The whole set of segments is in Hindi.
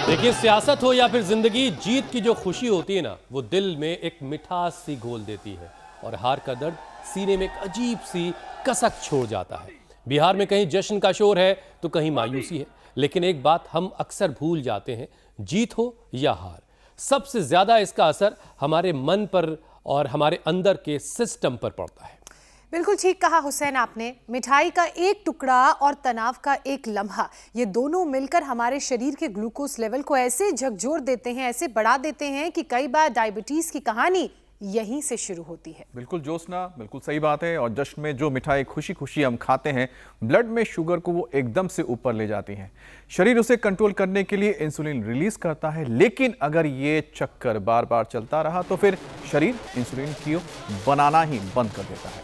देखिए, सियासत हो या फिर जिंदगी, जीत की जो खुशी होती है ना, वो दिल में एक मिठास सी घोल देती है और हार का दर्द सीने में एक अजीब सी कसक छोड़ जाता है। बिहार में कहीं जश्न का शोर है तो कहीं मायूसी है, लेकिन एक बात हम अक्सर भूल जाते हैं, जीत हो या हार, सबसे ज्यादा इसका असर हमारे मन पर और हमारे अंदर के सिस्टम पर पड़ता है। बिल्कुल ठीक कहा हुसैन आपने। मिठाई का एक टुकड़ा और तनाव का एक लम्हा, ये दोनों मिलकर हमारे शरीर के ग्लूकोज लेवल को ऐसे झकझोर देते हैं, ऐसे बढ़ा देते हैं कि कई बार डायबिटीज की कहानी यहीं से शुरू होती है। बिल्कुल ज्योत्सना, बिल्कुल सही बात है। और जश्न में जो मिठाई खुशी खुशी हम खाते हैं, ब्लड में शुगर को वो एकदम से ऊपर ले जाती है। शरीर उसे कंट्रोल करने के लिए इंसुलिन रिलीज करता है, लेकिन अगर ये चक्कर बार बार चलता रहा तो फिर शरीर इंसुलिन की बनाना ही बंद कर देता है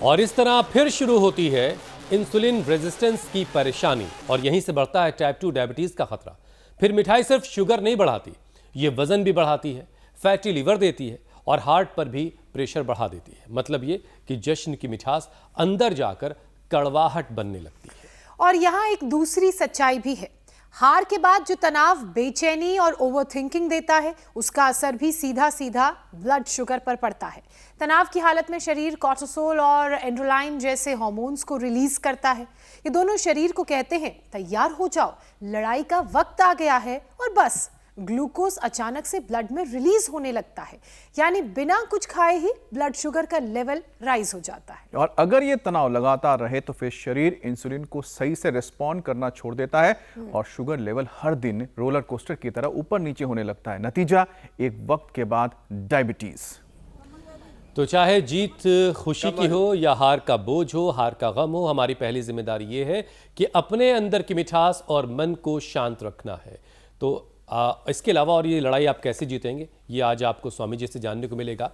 और इस तरह फिर शुरू होती है इंसुलिन रेजिस्टेंस की परेशानी और यहीं से बढ़ता है टाइप 2 डायबिटीज का खतरा। फिर मिठाई सिर्फ शुगर नहीं बढ़ाती, ये वजन भी बढ़ाती है, फैटी लीवर देती है और हार्ट पर भी प्रेशर बढ़ा देती है। मतलब ये कि जश्न की मिठास अंदर जाकर कड़वाहट बनने लगती है। और यहाँ एक दूसरी सच्चाई भी है। हार के बाद जो तनाव, बेचैनी और ओवरथिंकिंग देता है, उसका असर भी सीधा सीधा ब्लड शुगर पर पड़ता है। तनाव की हालत में शरीर कॉर्टिसोल और एड्रेनालाइन जैसे हार्मोन्स को रिलीज करता है। ये दोनों शरीर को कहते हैं, तैयार हो जाओ, लड़ाई का वक्त आ गया है। और बस ग्लूकोज अचानक से ब्लड में रिलीज होने लगता है, यानी बिना कुछ खाए ही ब्लड शुगर का लेवल राइज हो जाता है। और अगर ये तनाव लगातार रहे तो फिर शरीर इंसुलिन को सही से रिस्पॉन्ड करना छोड़ देता है और शुगर लेवल हर दिन रोलर कोस्टर की तरह ऊपर नीचे होने लगता है। नतीजा एक वक्त के बाद डायबिटीज। तो चाहे जीत खुशी की हो या हार का बोझ हो, हार का गम हो, हमारी पहली जिम्मेदारी ये है कि अपने अंदर की मिठास और मन को शांत रखना है। तो इसके अलावा और ये लड़ाई आप कैसे जीतेंगे, ये आज आपको स्वामी जी से जानने को मिलेगा।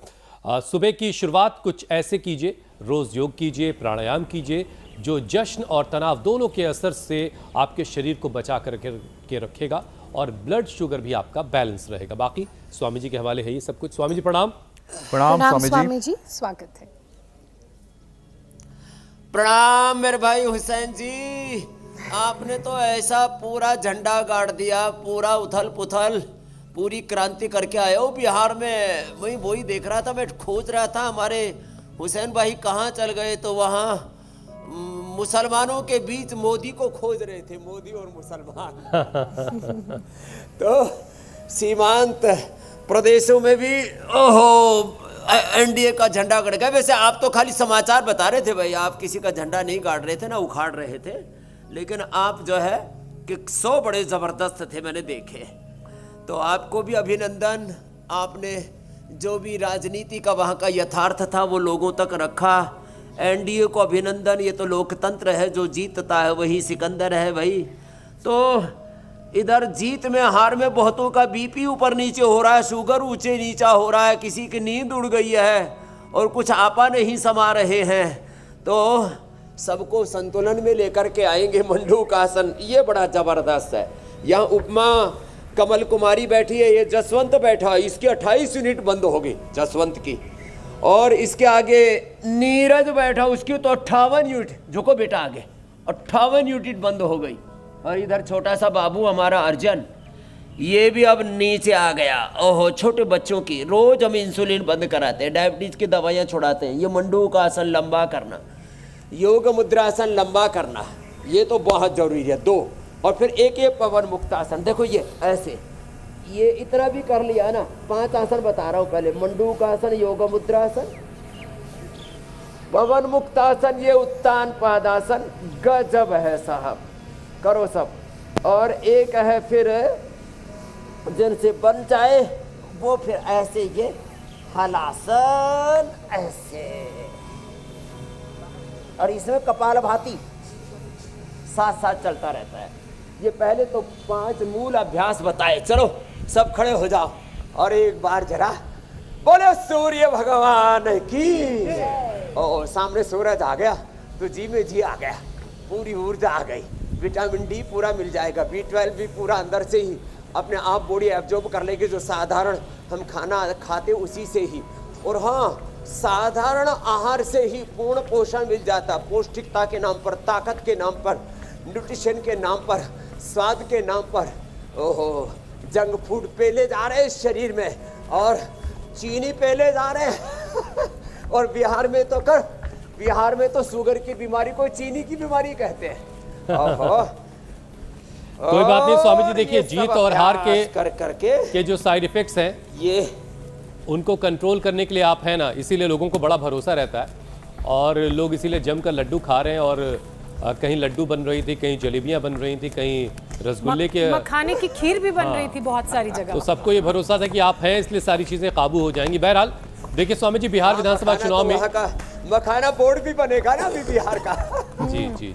सुबह की शुरुआत कुछ ऐसे कीजिए, रोज़ योग कीजिए, प्राणायाम कीजिए, जो जश्न और तनाव दोनों के असर से आपके शरीर को बचा कर के रखेगा और ब्लड शुगर भी आपका बैलेंस रहेगा। बाकी स्वामी जी के हवाले है ये सब कुछ। स्वामी जी प्रणाम। प्रणाम स्वामी जी, स्वागत है। प्रणाम मेरे भाई हुसैन जी, आपने तो ऐसा पूरा झंडा गाड़ दिया, पूरा उथल पुथल, पूरी क्रांति करके आए हो बिहार में। वही देख रहा था, मैं खोज रहा था हमारे हुसैन भाई कहाँ चल गए, तो वहाँ मुसलमानों के बीच मोदी को खोज रहे थे, मोदी और मुसलमान। तो सीमांत प्रदेशों में भी एनडीए का झंडा गड़ गया। वैसे आप तो खाली समाचार बता रहे थे भाई, आप किसी का झंडा नहीं गाड़ रहे थे ना, उखाड़ रहे थे, लेकिन आप जो है कि 100 बड़े जबरदस्त थे, मैंने देखे। तो आपको भी अभिनंदन, आपने जो भी राजनीति का वहाँ का यथार्थ था वो लोगों तक रखा। एनडीए को अभिनंदन, ये तो लोकतंत्र है, जो जीतता है वही सिकंदर है भाई। तो इधर जीत में हार में बहुतों का बीपी ऊपर नीचे हो रहा है, शुगर ऊंचे नीचा हो रहा है, किसी की नींद उड़ गई है और कुछ आपा नहीं समा रहे हैं। तो सबको संतुलन में लेकर के आएंगे मंडूक आसन, ये बड़ा जबरदस्त है। यहाँ उपमा कमल कुमारी बैठी है, ये जसवंत बैठा, इसकी 28 यूनिट बंद हो गई जसवंत की। और इसके आगे नीरज बैठा, उसकी तो 58 यूनिट, झुको बेटा आगे, 58 यूनिट बंद हो गई। और इधर छोटा सा बाबू हमारा अर्जन, ये भी अब नीचे आ गया। ओहो, छोटे बच्चों की रोज हम इंसुलिन बंद कराते हैं, डायबिटीज की दवाइयाँ छुड़ाते हैं। ये मंडूक आसन लंबा करना, योग मुद्रासन लंबा करना, ये तो बहुत जरूरी है। 2 और फिर एक ये पवन मुक्त आसन, देखो ये ऐसे, ये इतना भी कर लिया ना। 5 आसन बता रहा हूँ पहले, मंडूक आसन, योग मुद्रासन, पवन मुक्त आसन, ये उत्तान पादासन, गजब है साहब, करो सब। और एक है फिर जिनसे बन जाए वो फिर ऐसे, ये हलासन ऐसे, और इसमें कपालभाति साथ साथ चलता रहता है। ये पहले तो 5 मूल अभ्यास बताए। चलो सब खड़े हो जाओ और एक बार जरा बोले सूर्य भगवान की। ओ सामने सूरज आ गया तो जी में जी आ गया, पूरी ऊर्जा आ गई, विटामिन डी पूरा मिल जाएगा, B12 भी पूरा अंदर से ही अपने आप बॉडी एब्जॉर्ब कर लेगी, जो साधारण हम खाना खाते उसी से ही। और हाँ, साधारण आहार से ही पूर्ण पोषण मिल जाता, पौष्टिकता के नाम पर, ताकत के नाम पर, न्यूट्रिशन के नाम पर, स्वाद के नाम पर। ओहो, जंक फूड पेले जा रहे हैं शरीर में और चीनी पेले जा रहे हैं और बिहार में तो शुगर की बीमारी को चीनी की बीमारी कहते हैं। ओहो। कोई बात नहीं स्वामी जी, देखिए ये सब जीत और हार अभ्यास करके के जो साइड इफेक्ट्स हैं ये उनको कंट्रोल करने के लिए आप हैं ना, इसीलिए लोगों को बड़ा भरोसा रहता है और लोग इसीलिए जमकर लड्डू खा रहे हैं। और कहीं लड्डू बन रही थी, कहीं जलेबियां बन रही थी, कहीं रसगुल्ले के मखाने की खीर भी बन रही थी बहुत सारी जगह। तो सबको ये भरोसा था कि आप हैं, इसलिए सारी चीजें काबू हो जाएंगी। बहरहाल देखिए स्वामी जी, बिहार विधानसभा चुनाव में वहाँ का मखाना बोर्ड भी बनेगा ना अभी बिहार का। जी जी जी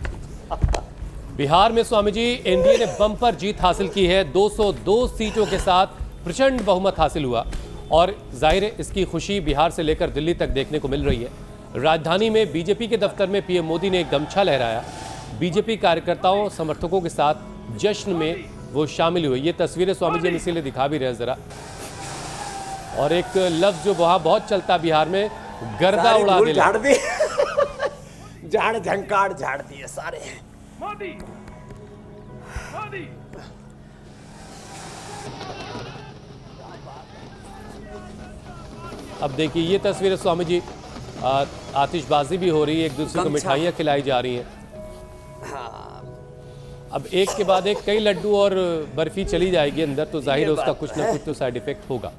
बिहार में स्वामी जी एनडीए ने बम्पर जीत हासिल की है। 202 सीटों के साथ प्रचंड बहुमत हासिल हुआ और जाहिर है इसकी खुशी बिहार से लेकर दिल्ली तक देखने को मिल रही है। राजधानी में बीजेपी के दफ्तर में पीएम मोदी ने एक गमछा लहराया। बीजेपी कार्यकर्ताओं समर्थकों के साथ जश्न में वो शामिल हुए। ये तस्वीरें स्वामी जी ने इसीलिए दिखा भी रहे हैं जरा। और एक लफ्ज जो वहां बहुत चलता बिहार में, गर्दा उड़ा दे, झाड़ दी झाड़ झंकार झाड़ दिए सारे। मोदी मोदी अब देखिए ये तस्वीरें स्वामी जी, आतिशबाजी भी हो रही है, एक दूसरे को मिठाइयाँ खिलाई जा रही हैं। अब एक के बाद एक कई लड्डू और बर्फी चली जाएगी अंदर, तो जाहिर है उसका कुछ ना कुछ तो साइड इफेक्ट होगा।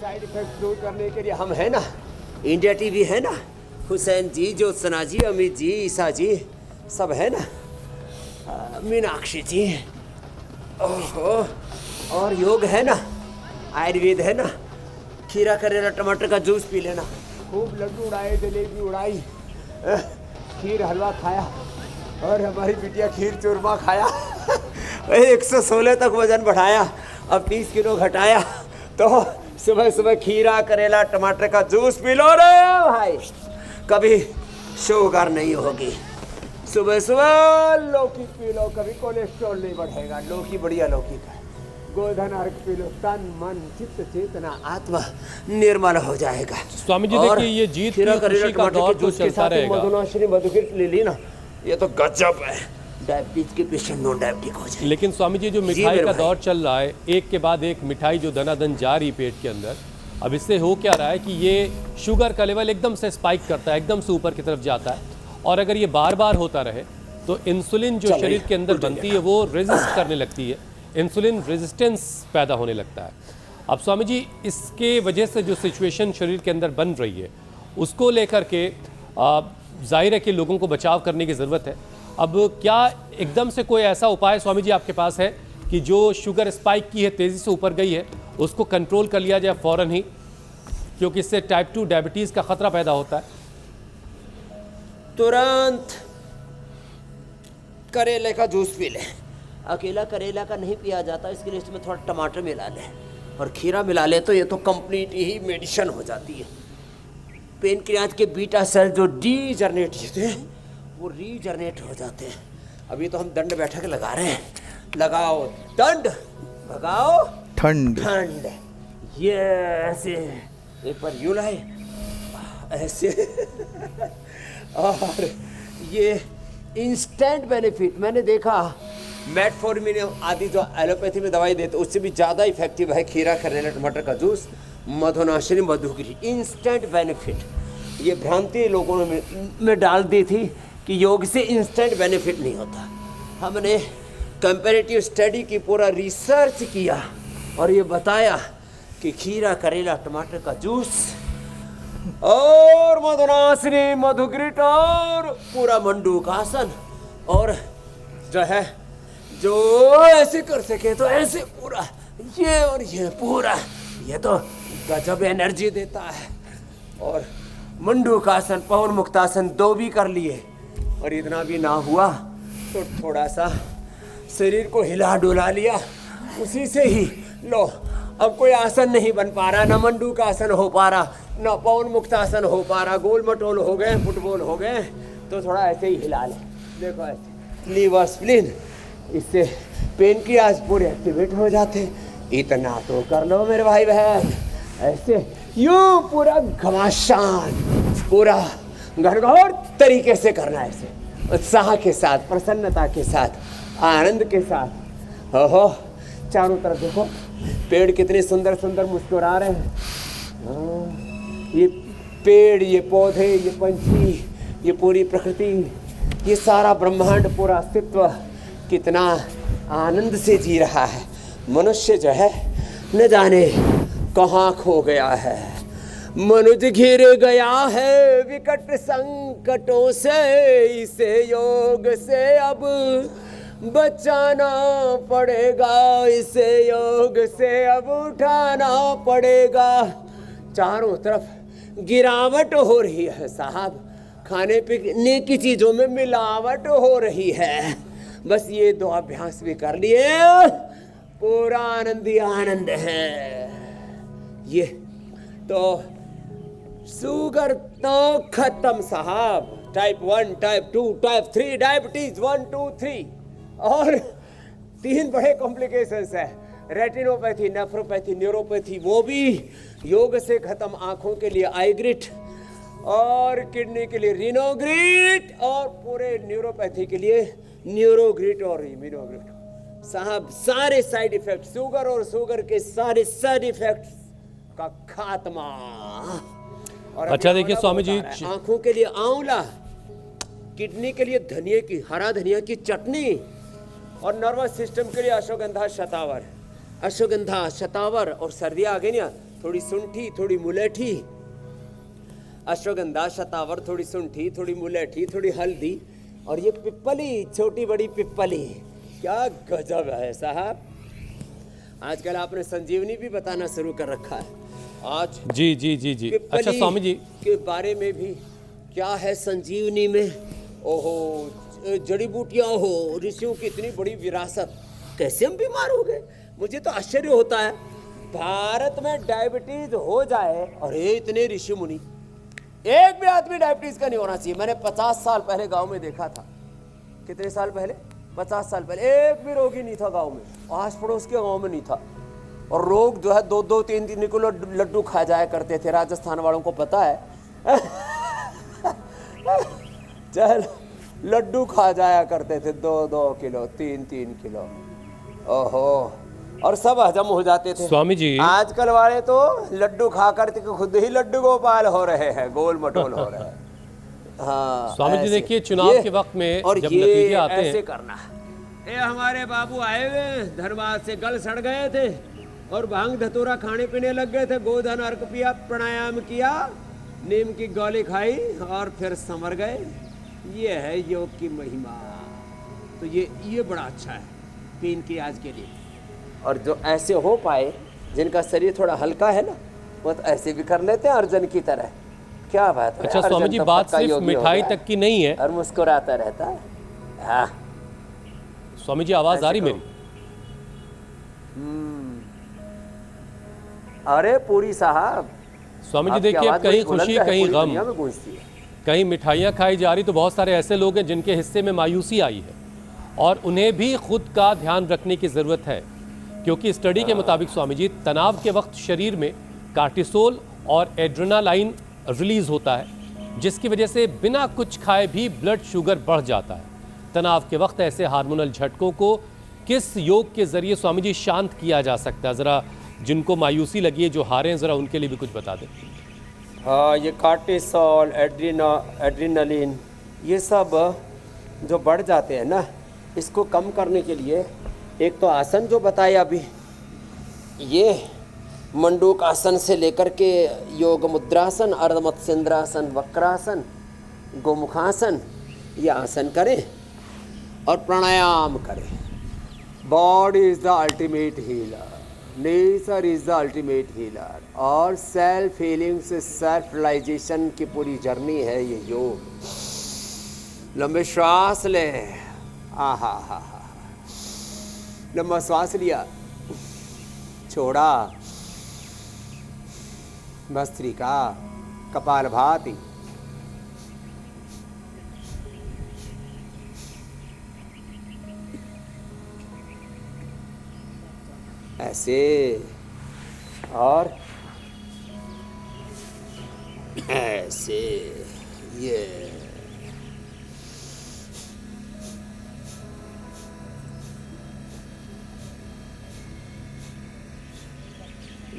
साइड इफेक्ट दूर करने के लिए हम है ना, इंडिया टीवी है ना, हुसैन जी, ज्योत्सना जी, अमित जी, ईसा जी सब है ना, मीनाक्षी जी, ओहो, और योग है ना, आयुर्वेद है ना, खीरा करेला टमाटर का जूस पी लेना, खूब लड्डू उड़ाए, जलेबी उड़ाई, खीर हलवा खाया और हमारी बिटिया खीर चूरमा खाया 116 तक वजन बढ़ाया, अब 30 किलो घटाया। तो सुबह सुबह खीरा करेला टमाटर का जूस पी लो रे भाई, कभी शुगर नहीं होगी। सुबह सुबह लौकी पी लो, कभी कोलेस्ट्रॉल नहीं बढ़ेगा। लौकी बढ़िया लौकी का गोधन अर्घ पी लो, तन मन चित्त चेतना आत्मा निर्मल हो जाएगा। स्वामी जी देखिए ये जीत की खुशी का दौर जो चलता रहेगा। मधुनाशिनी मधुगिर ले ली ना, ये तो गजब है, डायबिटीज के पेशेंट नो डायबिटिक हो जाए। लेकिन स्वामी जी जो मिठाई का दौर चल रहा है, एक के बाद एक मिठाई जो दनादन जा रही पेट के अंदर, अब इससे हो क्या रहा है कि ये शुगर का लेवल एकदम से स्पाइक करता है, एकदम से ऊपर की तरफ जाता है। और अगर ये बार बार होता रहे तो इंसुलिन जो शरीर के अंदर बनती है वो रेजिस्ट करने लगती है, इंसुलिन रेजिस्टेंस पैदा होने लगता है। अब स्वामी जी इसके वजह से जो सिचुएशन शरीर के अंदर बन रही है उसको लेकर के जाहिर है कि लोगों को बचाव करने की ज़रूरत है। अब क्या एकदम से कोई ऐसा उपाय स्वामी जी आपके पास है कि जो शुगर स्पाइक की है, तेज़ी से ऊपर गई है, उसको कंट्रोल कर लिया जाए फ़ौरन ही, क्योंकि इससे टाइप 2 डायबिटीज़ का ख़तरा पैदा होता है? तुरंत करेले का जूस पी ले। अकेला करेला का नहीं पिया जाता, इसके लिए इसमें थोड़ा टमाटर मिला ले और खीरा मिला ले तो ये तो कंप्लीट ही मेडिसिन हो जाती है। पेनक्रियाज के बीटा सेल जो डीजनरेट होते हैं वो रीजनरेट हो जाते हैं। अभी तो हम दंड बैठक लगा रहे हैं, लगाओ दंड भगाओ ठंड। ठंड। ये ऐसे एक बार यूं लाए ऐसे और ये इंस्टेंट बेनिफिट मैंने देखा। मेटफॉर्मिन आदि जो एलोपैथी में दवाई देते उससे भी ज़्यादा इफेक्टिव है खीरा करेला टमाटर का juice, Madhunashini Madhugiri. Instant benefit, ये भ्रांति लोगों ने में डाल दी थी कि योग से इंस्टेंट बेनिफिट नहीं होता। हमने कंपैरेटिव स्टडी की, पूरा रिसर्च किया और ये बताया कि खीरा करेला टमाटर का जूस और मधुनाशिनी मधुगिरी और पूरा मंडूकासन और जो है जो ऐसे कर सके तो ऐसे पूरा ये और ये पूरा, ये तो गजब एनर्जी देता है। और मंडूकासन पवन मुक्तासन 2 भी कर लिए और इतना भी ना हुआ तो थोड़ा सा शरीर को हिला डुला लिया, उसी से ही लो अब कोई आसन नहीं बन पा रहा, ना मंडूकासन हो पा रहा, ना पवन मुक्तासन हो पा रहा, गोल मटोल हो गए, फुटबॉल हो गए, तो थोड़ा ऐसे ही हिला ले। देखो ऐसे लीवर स्प्लीन, इससे पेनक्रियाज पूरे एक्टिवेट हो जाते। इतना तो कर लो मेरे भाई बहन, ऐसे यूं पूरा घमासान, पूरा घनघोर तरीके से करना है इसे, उत्साह के साथ, प्रसन्नता के साथ, आनंद के साथ। ओहो, चारों तरफ देखो, पेड़ कितने सुंदर सुंदर मुस्कुरा रहे हैं। ये पेड़, ये पौधे, ये पंछी, ये पूरी प्रकृति, ये सारा ब्रह्मांड, पूरा अस्तित्व कितना आनंद से जी रहा है। मनुष्य जो है न जाने कहाँ खो गया है। मनुष्य घिर गया है विकट संकटों से, इसे योग से अब बचाना पड़ेगा, इसे योग से अब उठाना पड़ेगा। चारों तरफ गिरावट हो रही है साहब, खाने पीने की चीजों में मिलावट हो रही है। बस ये दो अभ्यास भी कर लिए, पूरा आनंद ही आनंद है। ये तो शुगर तो खत्म साहब। टाइप 1, टाइप 2, टाइप 3 डायबिटीज 1, 2, 3 और 3 बड़े कॉम्प्लिकेशंस है, रेटिनोपैथी, नेफ्रोपैथी, न्यूरोपैथी, वो भी योग से खत्म। आंखों के लिए आईग्रिट और किडनी के लिए रिनोग्रिट और पूरे न्यूरोपैथी के लिए न्यूरोग्रिट और इम्यूनोग्रिट। साहब सारे साइड इफेक्ट, शुगर और शुगर के सारे साइड इफेक्ट्स का खात्मा। और अच्छा देखिए स्वामी जी, आंखों के लिए आंवला, किडनी के लिए धनिया की, हरा धनिया की चटनी, और नर्वस सिस्टम के लिए अश्वगंधा शतावर। अश्वगंधा शतावर, और सर्दियाँ आ गई ना, थोड़ी सुंठी, थोड़ी मुलेठी। अश्वगंधा शतावर, थोड़ी सुंठी, थोड़ी मुलेठी, थोड़ी हल्दी, और ये पिप्पली, छोटी बड़ी पिप्पली। क्या गजब है साहब। आजकल आपने संजीवनी भी बताना शुरू कर रखा है। आज जी जी जी जी। अच्छा स्वामी जी के बारे में भी क्या है संजीवनी में। ओहो, जड़ी बूटियां हो, ऋषियों की इतनी बड़ी विरासत, कैसे हम बीमार हो गए। मुझे तो आश्चर्य होता है, भारत में डायबिटीज हो जाए और ये इतने ऋषि मुनि, एक भी आदमी डायबिटीज का नहीं होना चाहिए। मैंने 50 साल पहले गांव में देखा था। कितने साल पहले? 50 साल पहले एक भी रोगी नहीं था गांव में, आस पड़ोस के गांव में नहीं था। और लोग जो है 2-2, 3-3 किलो लड्डू खा जाया करते थे। राजस्थान वालों को पता है चल लड्डू खा जाया करते थे, 2-2 किलो, 3-3 किलो। ओहो, और सब हजम हो जाते थे। स्वामी जी, आजकल वाले तो लड्डू खा करके खुद ही लड्डू गोपाल हो रहे हैं, गोल मटोल हो रहे हैं। हाँ स्वामी जी देखिए, चुनाव के वक्त में और जब ये नतीजे आते ऐसे हैं, करना। ये हमारे बाबू आए हुए धनबाद से, गल सड़ गए थे और भांग धतूरा खाने पीने लग गए थे। गोधन अर्घ पिया, प्राणायाम किया, नीम की गोली खाई और फिर संवर गए। ये है योग की महिमा। तो ये बड़ा अच्छा है पीन की आज के लिए। और जो ऐसे हो पाए, जिनका शरीर थोड़ा हल्का है ना, वो तो ऐसे भी कर लेते हैं अर्जुन की तरह। क्या बात है। अच्छा स्वामी जी, बात सिर्फ मिठाई तक की नहीं है और मुस्कुराता रहता है। हाँ स्वामी जी, आवाज आ रही मेरी? अरे पूरी साहब। स्वामी जी देखिए, अब कहीं खुशी कहीं गम, गूंजती है। कहीं मिठाइयाँ खाई जा रही, तो बहुत सारे ऐसे लोग हैं जिनके हिस्से में मायूसी आई है और उन्हें भी खुद का ध्यान रखने की ज़रूरत है। क्योंकि स्टडी के मुताबिक स्वामी जी, तनाव के वक्त शरीर में कार्टिसोल और एड्रेनालाइन रिलीज होता है, जिसकी वजह से बिना कुछ खाए भी ब्लड शुगर बढ़ जाता है। तनाव के वक्त ऐसे हार्मोनल झटकों को किस योग के जरिए स्वामी जी शांत किया जा सकता है? ज़रा जिनको मायूसी लगी है, जो हारे हैं, ज़रा उनके लिए भी कुछ बता दें। हाँ, ये कार्टिसोल, एड्रेनालिन, ये सब जो बढ़ जाते हैं ना, इसको कम करने के लिए एक तो आसन जो बताया अभी, ये मंडूक आसन से लेकर के योग मुद्रासन, अर्धमत्स्येंद्रासन, वक्रासन, गोमुखासन, ये आसन करें और प्राणायाम करें। Body is the ultimate healer, nature is the ultimate healer, और सेल्फ हीलिंग से सेल्फ रियलाइजेशन की पूरी जर्नी है ये योग। लंबे श्वास लें, आहा हा हा, लंबा श्वास लिया, छोड़ा, भस्त्रिका, कपालभाति, ऐसे और ऐसे। ये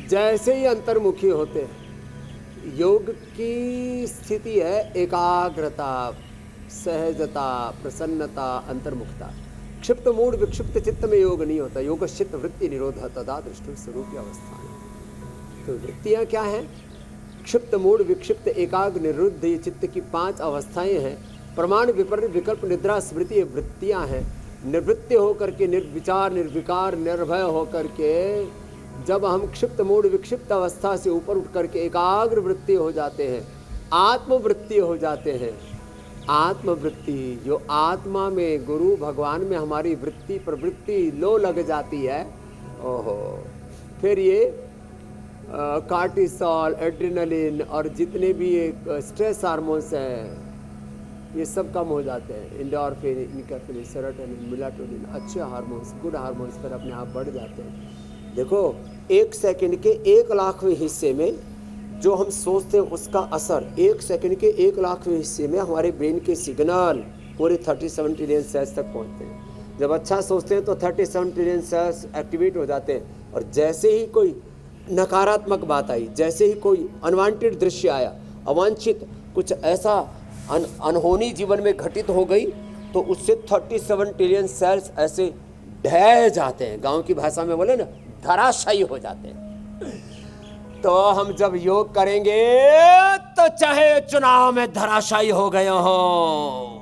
जैसे ही अंतर्मुखी होते हैं, योग की स्थिति है एकाग्रता, सहजता, प्रसन्नता, अंतर्मुखता। क्षिप्त मूड विक्षिप्त चित्त में योग नहीं होता। योग चित्त वृत्ति निरोध तदा दृष्टि स्वरूप अवस्था। तो वृत्तियां क्या हैं? क्षिप्त मूड विक्षिप्त एकाग्र निरुद्ध, ये चित्त की 5 अवस्थाएं हैं। प्रमाण विपरीत विकल्प निद्रा स्मृति, ये वृत्तियां हैं। निवृत्ति होकर के निर्विचार निर्विकार निर्भय होकर के जब हम क्षिप्त मूड विक्षिप्त अवस्था से ऊपर उठ करके एकाग्र वृत्ति हो जाते हैं, आत्मवृत्ति हो जाते हैं। आत्मवृत्ति जो आत्मा में, गुरु भगवान में हमारी वृत्ति प्रवृत्ति लो लग जाती है, ओहो, फिर ये कार्टिसोल, एड्रेनलिन और जितने भी स्ट्रेस हार्मोन्स हैं, ये सब कम हो जाते हैं। एंडोर्फिन, इनकेफ्रिन, सेरोटोनिन, मेलाटोनिन, अच्छे हार्मोन्स, गुड हार्मोन्स पर अपने आप बढ़ जाते हैं। देखो, 1 सेकंड के 1,00,000वें हिस्से में जो हम सोचते हैं उसका असर 1 सेकंड के 1,00,000वें हिस्से में हमारे ब्रेन के सिग्नल पूरे 37 ट्रिलियन सेल्स तक पहुंचते हैं। जब अच्छा सोचते हैं तो 37 ट्रिलियन सेल्स एक्टिवेट हो जाते हैं, और जैसे ही कोई नकारात्मक बात आई, जैसे ही कोई अनवांटेड दृश्य आया, अवांछित कुछ ऐसा अनहोनी जीवन में घटित हो गई, तो उससे 37 ट्रिलियन सेल्स ऐसे ढह जाते हैं। गांव की भाषा में बोले ना, धराशायी हो जाते हैं। तो हम जब योग करेंगे तो चाहे चुनाव में धराशायी हो गए हो,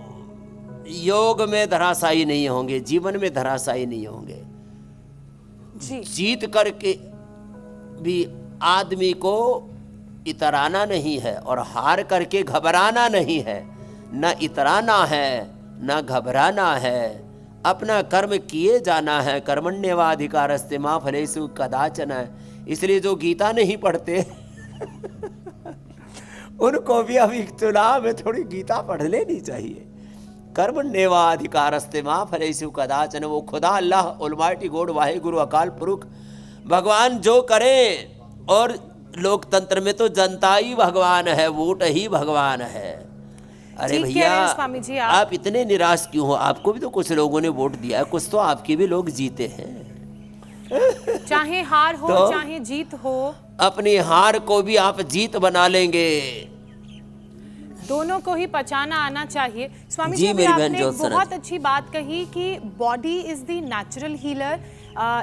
योग में धराशायी नहीं होंगे, जीवन में धराशायी नहीं होंगे। जी। जीत करके भी आदमी को इतराना नहीं है और हार करके घबराना नहीं है। न इतराना है न घबराना है, अपना कर्म किए जाना है। कर्मण्येवाधिकारस्ते मा फलेषु कदाचन। इसलिए जो गीता नहीं पढ़ते उनको भी अभी चुनाव में थोड़ी गीता पढ़ लेनी चाहिए। कर्मण्येवाधिकारस्ते मा फलेषु कदाचन। वो खुदा अल्लाह ऑलमाइटी गॉड वाहिगुरु अकाल पुरुष भगवान जो करे, और लोकतंत्र में तो जनता ही भगवान है, वोट ही भगवान है। अरे भैया, स्वामी जी, आप इतने निराश क्यों हो? आपको भी तो कुछ लोगों ने वोट दिया है, कुछ तो आपके भी लोग जीते हैं। चाहे हार हो तो चाहे जीत हो, अपनी हार को भी आप जीत बना लेंगे। दोनों को ही पहचाना आना चाहिए। स्वामी जी, जी, मेरी बहन आपने एक ज्योत्सना बहुत अच्छी बात कही कि body is the natural healer,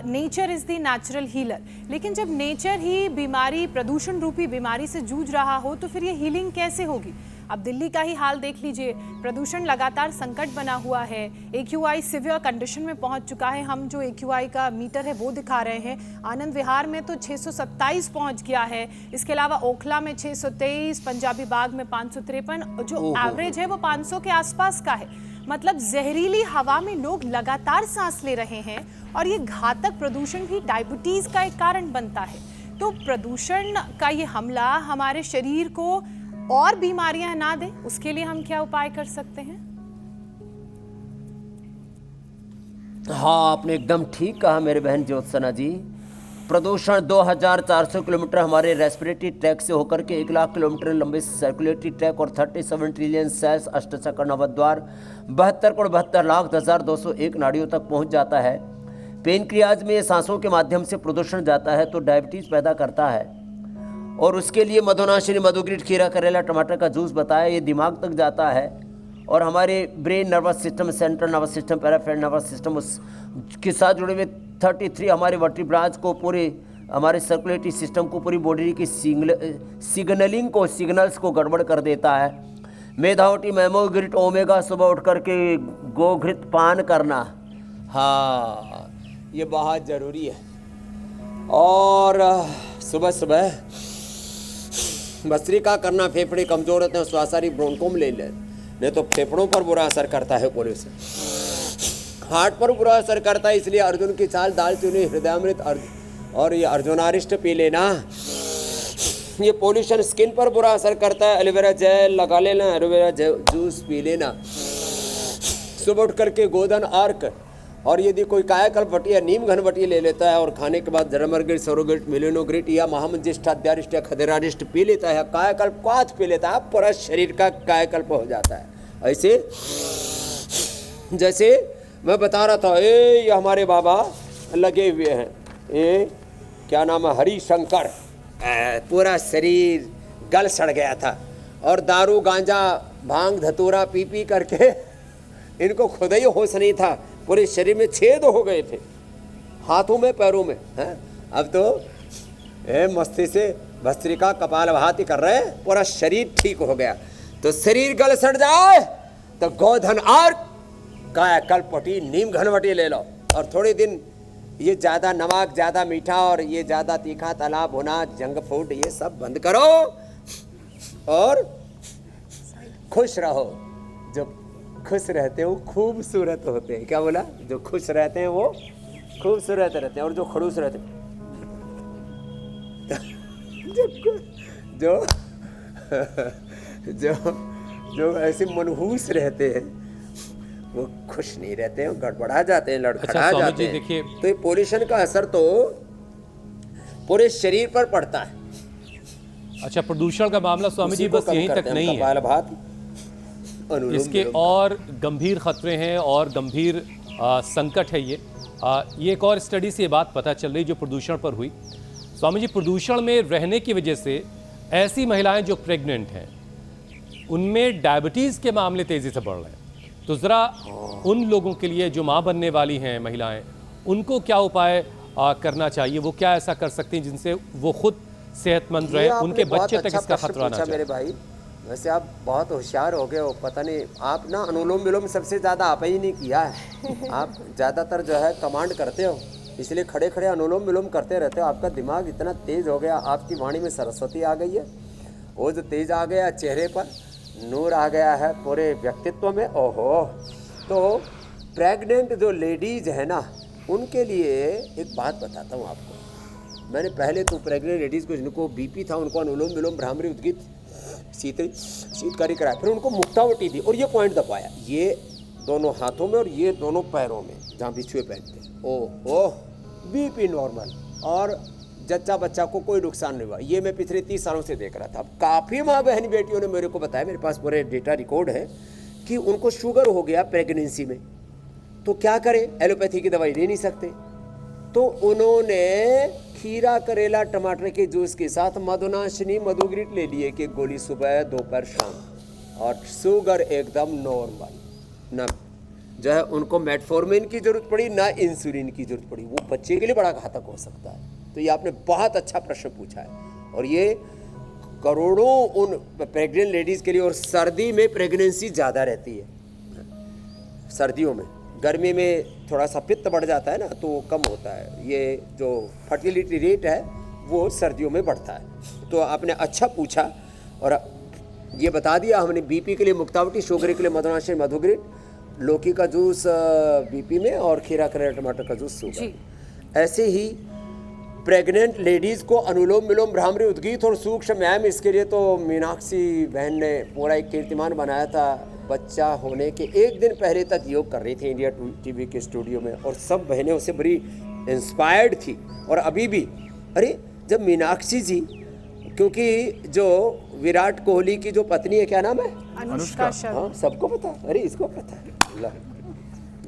nature is the natural healer. लेकिन जब नेचर ही बीमारी, प्रदूषण रूपी बीमारी से जूझ रहा हो, तो फिर ये हीलिंग कैसे होगी? अब दिल्ली का ही हाल देख लीजिए, प्रदूषण लगातार संकट बना हुआ है। AQI सिवियर कंडीशन में पहुंच चुका है। हम जो AQI का मीटर है वो दिखा रहे हैं। आनंद विहार में तो 627 पहुंच गया है। इसके अलावा ओखला में 623, पंजाबी बाग में 553, जो एवरेज है वो 500 के आसपास का है। मतलब जहरीली हवा में लोग लगातार सांस ले रहे हैं, और ये घातक प्रदूषण भी डायबिटीज का एक कारण बनता है। तो प्रदूषण का ये हमला हमारे शरीर को और बीमारियां ना दे, उसके लिए हम क्या उपाय कर सकते हैं? हाँ, आपने एकदम ठीक कहा मेरे बहन ज्योत्सना जी। प्रदूषण 2400 किलोमीटर हमारे रेस्पिरेटरी ट्रैक से होकर के 1,00,000 किलोमीटर लंबे सर्कुलेटरी ट्रैक और 37 ट्रिलियन सेल्स अष्टचक्र नवद्वार 72,72,10,201 नाड़ियों तक पहुंच जाता है। पेनक्रियाज में सांसों के माध्यम से प्रदूषण जाता है तो डायबिटीज पैदा करता है, और उसके लिए मधुनाशिनी, मधुग्रीट, खीरा, करेला, टमाटर का जूस बताया, ये दिमाग तक जाता है और हमारे brain nervous system, central nervous system, peripheral nervous system उसके साथ जुड़े हुए 33 हमारे वर्टिब्राज को, पूरे हमारे सर्कुलेटरी सिस्टम को, पूरी बॉडी की सिग्नलिंग को, सिग्नल्स को गड़बड़ कर देता है। मेधावटी, मेमोग्रिट, ओमेगा सुबह उठ करके गोघृत पान करना, हाँ ये बहुत ज़रूरी है। और सुबह सुबह भस्त्रिका करना, फेफड़े कमज़ोर होते हैं, श्वासारी ब्रोंकोम ले ले, नहीं तो फेफड़ों पर बुरा असर करता है पुलिस, हार्ट पर बुरा असर करता है। इसलिए अर्जुन की चाल, दालचीनी, हृदयामृत और ये अर्जुनारिष्ट पी लेना। ये पोल्यूशन स्किन पर बुरा असर करता है, एलोवेरा जेल लगा लेना, एलोवेरा जूस पी लेना। सुबह उठ करके गोधन अर्क और यदि कोई कायाकल्प वटी या नीम घन वटी ले लेता है और खाने के बाद जरमरगिट, सरोगिट, मिलिनोग्रिट या महामंजिष्ठ, अध्यारिष्ट या खदेरारिष्ट पी लेता है, कायाकल्प क्वाथ पी लेता है, पूरा शरीर का कायाकल्प हो जाता है। ऐसे जैसे मैं बता रहा था, ये हमारे बाबा लगे हुए हैं, ये क्या नाम है, हरिशंकर, पूरा शरीर गल सड़ गया था और दारू, गांजा, भांग, धतूरा पी पी करके इनको खुद ही होश नहीं था, पूरे शरीर में छेद हो गए थे, हाथों में, पैरों में, हैं? अब तो मस्ती से भस्त्रिका कपालभाति कर रहे हैं, पूरा शरीर ठीक हो गया। तो शरीर गल सड़ जाए तो गोधन और कायाकल्पवटी, नीम घनवटी ले लो और थोड़े दिन ये ज़्यादा नमक, ज़्यादा मीठा और ये ज़्यादा तीखा, तला भुना, जंक फूड, ये सब बंद करो और खुश रहो। जो खुश रहते हैं वो खूबसूरत होते हैं। क्या बोला? जो खुश रहते हैं वो खूबसूरत रहते हैं और जो खड़ूस रहते हैं जो जो जो ऐसे मनहूस रहते हैं वो खुश नहीं रहते हैं, गड़बड़ा जाते हैं, लड़खड़ा जाते हैं। देखिए, तो ये पोल्यूशन का असर तो पूरे शरीर पर पड़ता है। अच्छा, प्रदूषण का मामला स्वामी जी बस यहीं तक नहीं है, इसके और गंभीर खतरे हैं और गंभीर संकट है। ये एक और स्टडी से ये बात पता चल रही जो प्रदूषण पर हुई। स्वामी जी, प्रदूषण में रहने की वजह से ऐसी महिलाएं जो प्रेग्नेंट हैं उनमें डायबिटीज़ के मामले तेज़ी से बढ़ रहे हैं। तो ज़रा उन लोगों के लिए जो माँ बनने वाली हैं महिलाएं, उनको क्या उपाय करना चाहिए? वो क्या ऐसा कर सकती हैं जिनसे वो खुद सेहतमंद रहे, उनके बच्चे तक इसका खतरा ना जाए? मेरे भाई, वैसे आप बहुत होशियार हो गए हो, पता नहीं आप ना अनुलोम विलोम सबसे ज़्यादा आप ही नहीं किया है। आप ज़्यादातर जो है कमांड करते हो, इसलिए खड़े खड़े अनुलोम विलोम करते रहते हो। आपका दिमाग इतना तेज़ हो गया, आपकी वाणी में सरस्वती आ गई है, वो जो तेज आ गया चेहरे पर, नूर आ गया है पूरे व्यक्तित्व में। ओहो, तो प्रेग्नेंट जो लेडीज़ है ना, उनके लिए एक बात बताता हूँ आपको। मैंने पहले तो प्रेग्नेंट लेडीज़ को, जिनको बीपी था, उनको अनुलोम विलोम, भ्रामरी, उद्गित, शीतकारी कराया, फिर उनको मुक्तावटी दी और ये पॉइंट दबाया, ये दोनों हाथों में और ये दोनों पैरों में जहाँ बिछुए पहनते हैं। ओह, बीपी नॉर्मल और जच्चा बच्चा को कोई नुकसान नहीं हुआ। ये मैं पिछले 30 सालों से देख रहा था। अब काफ़ी माँ बहन बेटियों ने मेरे को बताया, मेरे पास पूरे डेटा रिकॉर्ड है, कि उनको शुगर हो गया प्रेगनेंसी में, तो क्या करें, एलोपैथी की दवाई ले नहीं सकते, तो उन्होंने खीरा, करेला, टमाटर के जूस के साथ मधुनाशिनी, मधुग्रिट ले लिए कि गोली सुबह, दोपहर, शाम, और शुगर एकदम नॉर्मल। ना जो है उनको मेटफॉर्मिन की जरूरत पड़ी, ना इंसुलिन की जरूरत पड़ी। वो बच्चे के लिए बड़ा घातक हो सकता है। तो ये आपने बहुत अच्छा प्रश्न पूछा है और ये करोड़ों उन प्रेग्नेंट लेडीज़ के लिए। और सर्दी में प्रेगनेंसी ज़्यादा रहती है, सर्दियों में। गर्मी में थोड़ा सा पित्त बढ़ जाता है ना, तो वो कम होता है। ये जो फर्टिलिटी रेट है वो सर्दियों में बढ़ता है। तो आपने अच्छा पूछा और ये बता दिया हमने। बीपी के लिए मुक्तावटी, शुगर के लिए मधुनाशिनी, मधुग्रिट, लौकी का जूस बीपी में और खीरा, करेला, टमाटर का जूस शुगर। ऐसे ही प्रेग्नेंट लेडीज़ को अनुलोम विलोम, भ्रामरी, उद्गीत और सूक्ष्म व्यायाम, इसके लिए तो मीनाक्षी बहन ने पूरा एक कीर्तिमान बनाया था। बच्चा होने के एक दिन पहले तक योग कर रही थी इंडिया टीवी के स्टूडियो में, और सब बहनें उससे बड़ी इंस्पायर्ड थी। और अभी भी, अरे जब मीनाक्षी जी, क्योंकि जो विराट कोहली की जो पत्नी है, क्या नाम है? अनुष्का शर्मा। हाँ, सबको पता। अरे इसको पता है,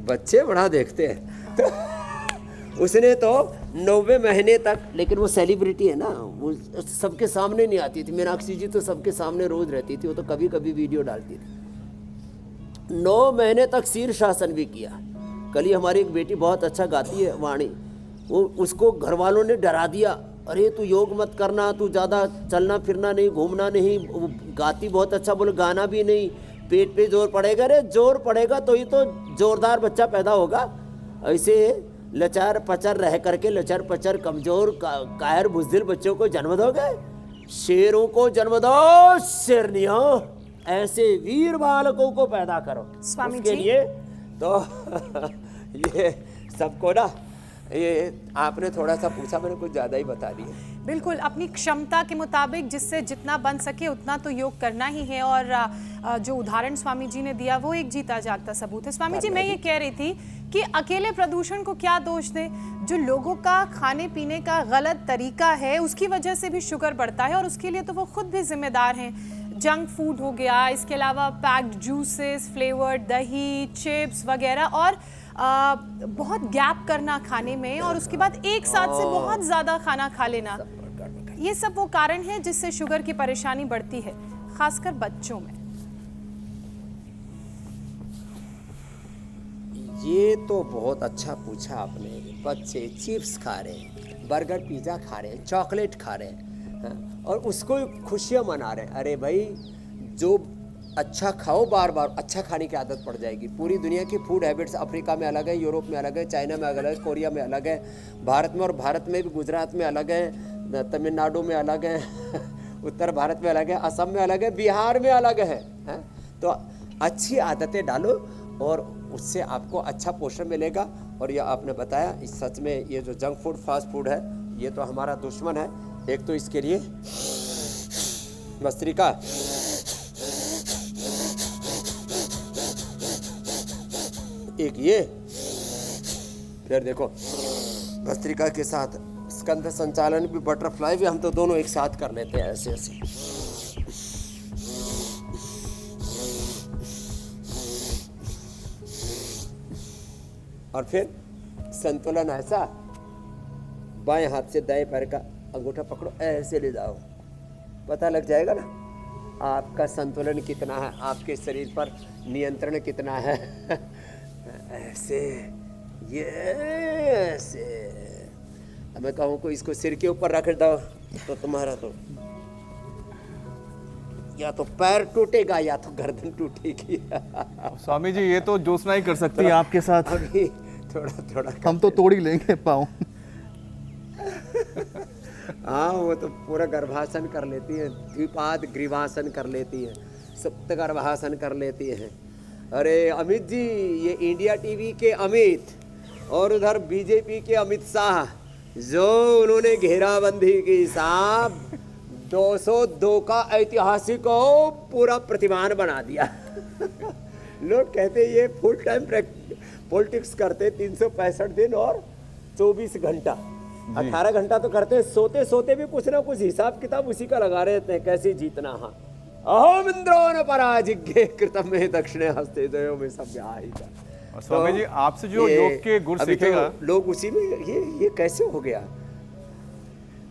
बच्चे बड़ा देखते हैं। तो उसने तो 90 महीने तक, लेकिन वो सेलिब्रिटी है ना, वो सबके सामने नहीं आती थी। मीनाक्षी जी तो सबके सामने रोज रहती थी, वो तो कभी कभी वीडियो डालती थी। 9 महीने तक शीर्षासन भी किया। कल ही हमारी एक बेटी बहुत अच्छा गाती है, वाणी, वो उसको घर वालों ने डरा दिया, अरे तू योग मत करना, तू ज़्यादा चलना फिरना नहीं, घूमना नहीं। वो गाती बहुत अच्छा, बोले गाना भी नहीं, पेट पे जोर पड़ेगा। अरे जोर पड़ेगा तो ही तो जोरदार बच्चा पैदा होगा। ऐसे लचार पचर रह करके, लचर पचर कमजोर कायर बुजदिल बच्चों को जन्म दोगे? शेरों को जन्म दो, शेरनियों। ऐसे वीर बालकों को पैदा करो। स्वामी उसके जी, लिए तो ये सबको ना, ये आपने थोड़ा सा पूछा, मैंने कुछ ज़्यादा ही बता दिया। बिल्कुल अपनी क्षमता के मुताबिक जिससे जितना बन सके उतना तो योग करना ही है। और जो उदाहरण स्वामी जी ने दिया वो एक जीता जागता सबूत है। स्वामी जी, मैं ये कह रही थी कि अकेले प्रदूषण को क्या दोष दें, जो लोगों का खाने पीने का गलत तरीका है उसकी वजह से भी शुगर बढ़ता है और उसके लिए तो वो खुद भी जिम्मेदार हैं। जंक फूड हो गया, इसके अलावा पैक्ड जूसेस, फ्लेवर्ड दही, चिप्स वगैरह, और बहुत गैप करना खाने में और उसके बाद एक साथ से बहुत ज़्यादा खाना खा लेना, ये सब वो कारण है जिससे शुगर की परेशानी बढ़ती है, खासकर बच्चों में। ये तो बहुत अच्छा पूछा आपने। बच्चे चिप्स खा रहे हैं, बर्गर पिज़्ज़ा खा रहे हैं, चॉकलेट खा रहे हैं, हाँ? और उसको खुशियाँ मना रहे हैं। अरे भाई, जो अच्छा खाओ, बार बार अच्छा खाने की आदत पड़ जाएगी। पूरी दुनिया की फूड हैबिट्स अफ्रीका में अलग है, यूरोप में अलग है, चाइना में अलग है, कोरिया में अलग है, भारत में, और भारत में भी गुजरात में अलग है, तमिलनाडु में अलग है, उत्तर भारत में अलग है, असम में अलग है, बिहार में अलग है, हाँ? तो अच्छी आदतें डालो और उससे आपको अच्छा पोषण मिलेगा। और ये आपने बताया, इस सच में ये जो जंक फूड, फास्ट फूड है, ये तो हमारा दुश्मन है। एक तो इसके लिए भस्त्रिका, एक ये, फिर देखो भस्त्रिका के साथ स्कंध संचालन भी, बटरफ्लाई भी, हम तो दोनों एक साथ कर लेते हैं ऐसे ऐसे। और फिर संतुलन ऐसा, बाएं हाथ से दाएं पैर का अंगूठा पकड़ो, ऐसे ले जाओ, पता लग जाएगा ना आपका संतुलन कितना है, आपके शरीर पर नियंत्रण कितना है। ऐसे, ये ऐसे। अब मैं कहूँ को इसको सिर के ऊपर रख दो तो तुम्हारा तो या तो पैर टूटेगा या तो गर्दन टूटेगी। स्वामी जी, ये तो ज्योत्सना ही कर सकती है आपके साथ। अभी थोड़ा थोड़ा हम तो तोड़ ही लेंगे पाँव। हाँ, वो तो पूरा गर्भासन कर लेती है, द्विपाद ग्रीवासन कर लेती है, सप्त गर्भासन कर लेती है। अरे अमित जी, ये इंडिया टीवी के अमित और उधर बीजेपी के अमित शाह, जो उन्होंने घेराबंदी की साहब, 202 का ऐतिहासिक को पूरा प्रतिमान बना दिया। लोग कहते ये फुल टाइम पॉलिटिक्स करते, 365 दिन और 24 घंटा, 18 घंटा तो करते हैं, सोते सोते भी कुछ ना कुछ हिसाब किताब उसी का लगा रहते हैं, कैसे जीतना। हाँ, अहोम इंद्रो न पराजिज्ञे कृतम में दक्षिणे हस्ते दयो में सब आहिता। और स्वामी जी, आपसे जो योग के गुर सीखेगा, तो लोग उसी में ये कैसे हो गया।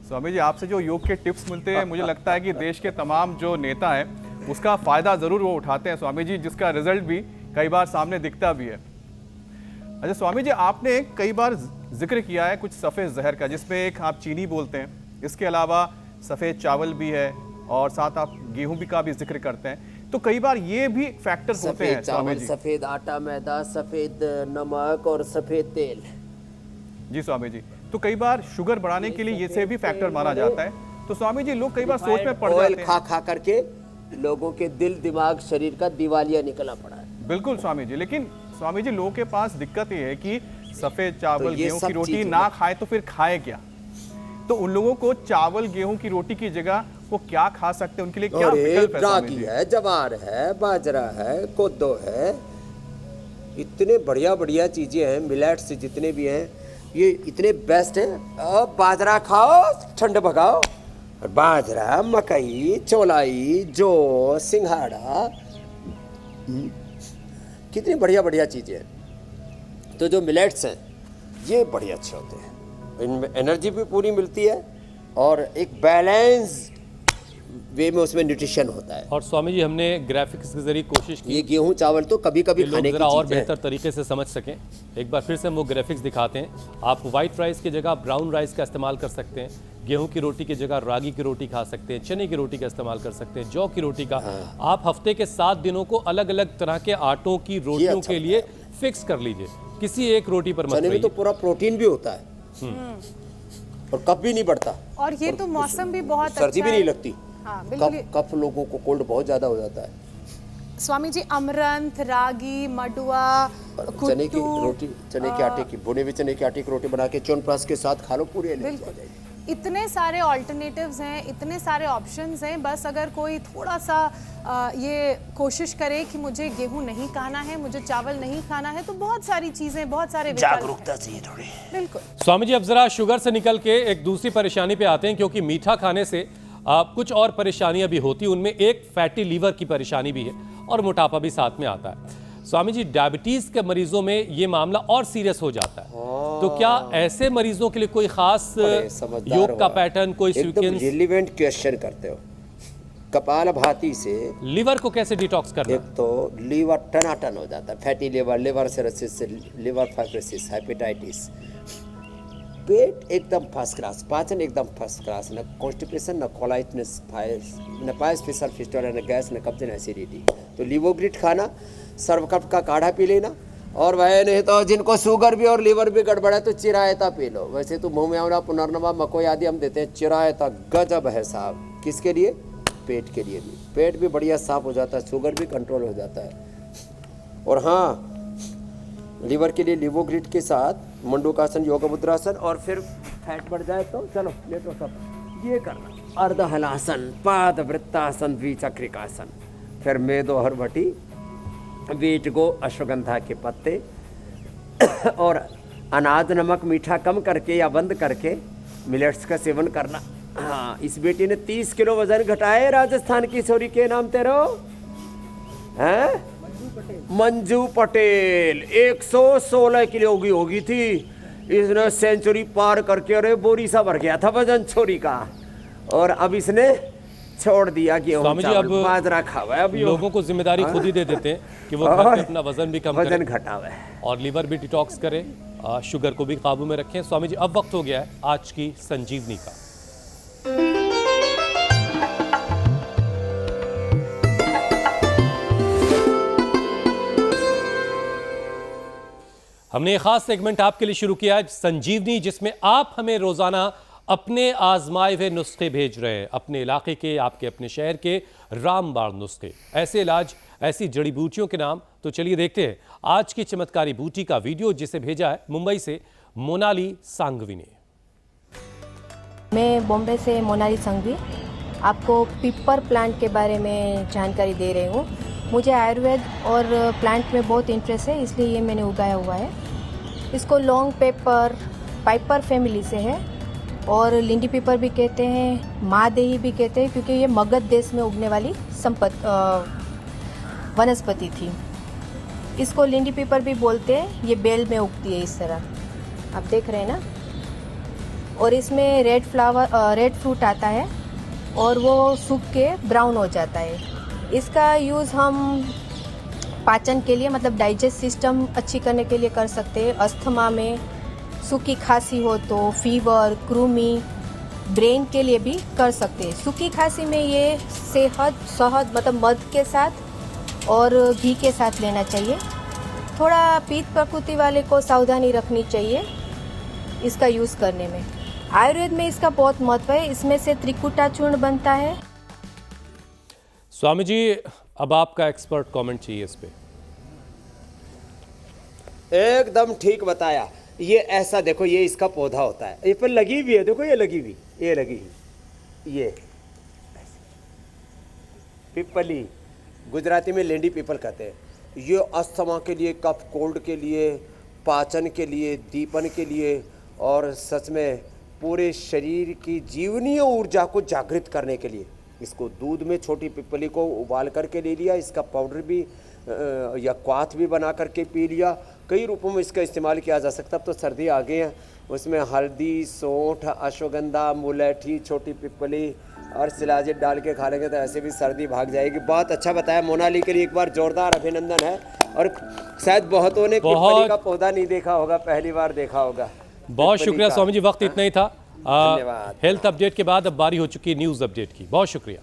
स्वामी जी, आपसे जो योग के टिप्स मिलते हैं, मुझे लगता है कि देश के तमाम जो नेता हैं उसका फायदा जरूर वो उठाते हैं स्वामी जी, जिसका रिजल्ट भी कई बार सामने दिखता भी है। अच्छा स्वामी जी, आपने कई बार जिक्र किया है कुछ सफ़ेद जहर का, जिसमें एक आप चीनी बोलते हैं, इसके अलावा सफ़ेद चावल भी है और साथ आप गेहूं भी का भी जिक्र करते हैं, तो कई बार ये भी फैक्टर्स होते हैं स्वामी जी। सफ़ेद आटा, मैदा, सफ़ेद नमक और सफ़ेद तेल। जी स्वामी जी, तो कई बार शुगर बढ़ाने के लिए ये से भी फैक्टर माना जाता है। तो स्वामी जी, लोग कई बार सोच में पड़ जाते हैं, खा खा करके लोगों के दिल दिमाग शरीर का दिवालिया निकला पड़ा है। बिल्कुल स्वामी जी, लेकिन स्वामी जी, लोगों के पास दिक्कत ये है कि सफेद चावल तो गेहूं की रोटी ना खाए तो फिर खाए क्या। तो उन लोगों को चावल गेहूं की रोटी की जगह वो क्या खा सकते हैं, उनके लिए क्या विकल्प है? रागी है, जवार है, बाजरा है, कोदो है, इतने बढ़िया बढ़िया चीजें हैं, मिलेट्स जितने भी हैं ये इतने बेस्ट हैं। अब बाजरा खाओ, ठंड भगाओ, बाजरा, मकई, चौलाई, जौ, सिंघाड़ा, कितनी बढ़िया बढ़िया चीजें हैं। तो जो मिलेट्स हैं ये बड़े अच्छे होते हैं, इनमें एनर्जी भी पूरी मिलती है और एक बैलेंस वे में उसमें न्यूट्रिशन होता है। और स्वामी जी, हमने ग्राफिक्स के जरिए कोशिश की ये गेहूं चावल तो कभी कभी कि खाने लोग की जरा और चीज़ है। बेहतर तरीके से समझ सकें। एक बार फिर से हम वो ग्राफिक्स दिखाते हैं। आप वाइट राइस की जगह ब्राउन राइस का इस्तेमाल कर सकते हैं, गेहूं की रोटी की जगह रागी की रोटी खा सकते हैं, चने की रोटी का इस्तेमाल कर सकते हैं, जौ की रोटी का। आप हफ्ते के 7 दिनों को अलग अलग तरह के आटों की रोटियों अच्छा के लिए फिक्स कर लीजिए, किसी एक रोटी पर मत चने में तो रहिए। पूरा प्रोटीन भी होता है और कफ भी नहीं बढ़ता और ये तो मौसम भी बहुत सर्दी अच्छा भी नहीं है। लगती। हाँ, बिल्कुल। कफ लोगों को कोल्ड बहुत ज्यादा हो जाता है। स्वामी जी, अमरंथ, रागी, मडुआ, चने की कुट्टू, रोटी, चने के आटे की, भुने हुए चने के आटे की रोटी बना के च्यवनप्राश के साथ खा लो, पूरी एनर्जी आ जाएगी। इतने सारे ऑल्टरनेटिव्स हैं, इतने सारे ऑप्शंस हैं, बस अगर कोई थोड़ा सा ये कोशिश करे कि मुझे गेहूं नहीं खाना है, मुझे चावल नहीं खाना है, तो बहुत सारी चीज़ें, बहुत सारे विकल्प हैं। जागरूकता चाहिए थोड़ी। बिल्कुल। स्वामी जी, अब जरा शुगर से निकल के एक दूसरी परेशानी पे आते हैं, क्योंकि मीठा खाने से कुछ और परेशानियां भी होती हैं। उनमें एक फैटी लीवर की परेशानी भी है और मोटापा भी साथ में आता है। स्वामी जी, डायबिटीज के मरीजों में ये मामला और सीरियस हो जाता है, तो क्या ऐसे मरीजों के लिए कोई खास योग का पैटर्न, कोई सीक्वेंस? रिलेवेंट क्वेश्चन करते हो। कपालभाति से लीवर को कैसे डिटॉक्स करना? एक तो लीवर टनाटन हो जाता है, फैटी लीवर, लिवर सिरोसिस से लिवर फाइब्रोसिस, हेपेटाइटिस। पेट एकदम फर्स्ट क्लास, पाचन एकदम फर्स्ट क्लास, न कॉन्स्टिपेशन, न कोलाइटिस, न पायस फिसल फिस्टोला, न गैस, न कब्ज, न एसिडिटी। तो लिवोग्रिट खाना, सर्वकप का काढ़ा पी लेना, और वह नहीं तो जिनको शुगर भी और लीवर भी गड़बड़ है तो चिरायता पी लो। वैसे तो मुँह में आवला, पुनर्नवा, मकोई आदि हम देते हैं, चिरायता गजब है साहब। किसके लिए? पेट के लिए भी। पेट भी बढ़िया साफ हो जाता है, शुगर भी कंट्रोल हो जाता है। और हाँ, लीवर के लिए लिवोग्रिट के साथ मंडूकासन, योग मुद्रासन, और फिर फैट बढ़ जाए तो चलो लेटो सब ये करना, अर्धहलासन, पाद वृत्तासन, द्विचक्रिकासन, फिर मेदो हरभटी, बीट गो, अश्वगंधा के पत्ते और अनाज नमक मीठा कम करके या बंद करके मिलेट्स का सेवन करना। हाँ, इस बेटी ने 30 किलो वजन घटाए। राजस्थान की छोरी के नाम तेरो हैं? मंजू पटेल 116 किलो की होगी थी, इसने सेंचुरी पार करके अरे बोरी सा भर गया था वजन छोरी का, और अब इसने छोड़ दिया कि स्वामी जी, अब बाजरा खावा है। अब लोगों को जिम्मेदारी खुद ही दे देते हैं कि वो घर पे अपना वजन भी कम वजन करें घटावे और लीवर भी डिटॉक्स करें, शुगर को भी काबू में रखें। स्वामी जी, अब वक्त हो गया है आज की संजीवनी का। हमने एक खास सेगमेंट आपके लिए शुरू किया है, संजीवनी, जिसमें आप हमें रोजाना अपने आजमाए हुए नुस्खे भेज रहे हैं, अपने इलाके के, आपके अपने शहर के रामबाण नुस्खे, ऐसे इलाज, ऐसी जड़ी बूटियों के नाम। तो चलिए देखते हैं आज की चमत्कारी बूटी का वीडियो, जिसे भेजा है मुंबई से मोनाली सांघवी ने। मैं बॉम्बे से मोनाली सांघवी आपको पिपर प्लांट के बारे में जानकारी दे रही हूँ। मुझे आयुर्वेद और प्लांट में बहुत इंटरेस्ट है, इसलिए ये मैंने उगाया हुआ है। इसको लॉन्ग पेपर पाइपर फैमिली से है, और लिंडी पीपर भी कहते हैं, मादेही भी कहते हैं, क्योंकि ये मगध देश में उगने वाली वनस्पति थी। इसको लिंडी पीपर भी बोलते हैं। ये बेल में उगती है इस तरह, आप देख रहे हैं ना। और इसमें रेड फ्रूट आता है और वो सूख के ब्राउन हो जाता है। इसका यूज़ हम पाचन के लिए, मतलब डाइजेस्ट सिस्टम अच्छी करने के लिए कर सकते हैं। अस्थमा में, सूखी खांसी हो तो, फीवर, कृमि, ब्रेन के लिए भी कर सकते हैं। सूखी खांसी में ये शहद मतलब मध के साथ और घी के साथ लेना चाहिए। थोड़ा पीत प्रकृति वाले को सावधानी रखनी चाहिए इसका यूज़ करने में। आयुर्वेद में इसका बहुत महत्व है। इसमें से त्रिकुटा चूर्ण बनता है। स्वामी जी, अब आपका एक्सपर्ट कमेंट चाहिए इस पे। एकदम ठीक बताया। ये ऐसा देखो, ये इसका पौधा होता है, ये पर लगी हुई है, देखो ये लगी हुई, ये लगी हुई, ये पिपली, गुजराती में लेंडी पीपल कहते हैं। ये अस्थमा के लिए, कफ कोल्ड के लिए, पाचन के लिए, दीपन के लिए, और सच में पूरे शरीर की जीवनीय ऊर्जा को जागृत करने के लिए। इसको दूध में छोटी पिपली को उबाल करके ले लिया, इसका पाउडर भी या क्वाथ भी बना करके पी लिया। कई रूपों में इसका इस्तेमाल किया जा सकता है। अब तो सर्दी आ गई है, उसमें हल्दी, सौंठ, अश्वगंधा, मुलैठी, छोटी पिपली और शिलाजीत डाल के खा लेंगे तो ऐसे भी सर्दी भाग जाएगी। बहुत अच्छा बताया मोनाली के लिए, एक बार जोरदार अभिनंदन है। और शायद बहुतों ने पिपली का पौधा नहीं देखा होगा, पहली बार देखा होगा। बहुत शुक्रिया स्वामी जी, वक्त इतना ही था। धन्यवाद। हेल्थ अपडेट के बाद अब बारी हो चुकी है न्यूज अपडेट की। बहुत शुक्रिया।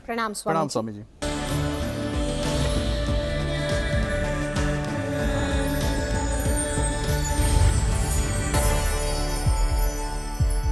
प्रणाम प्रणाम स्वामी जी।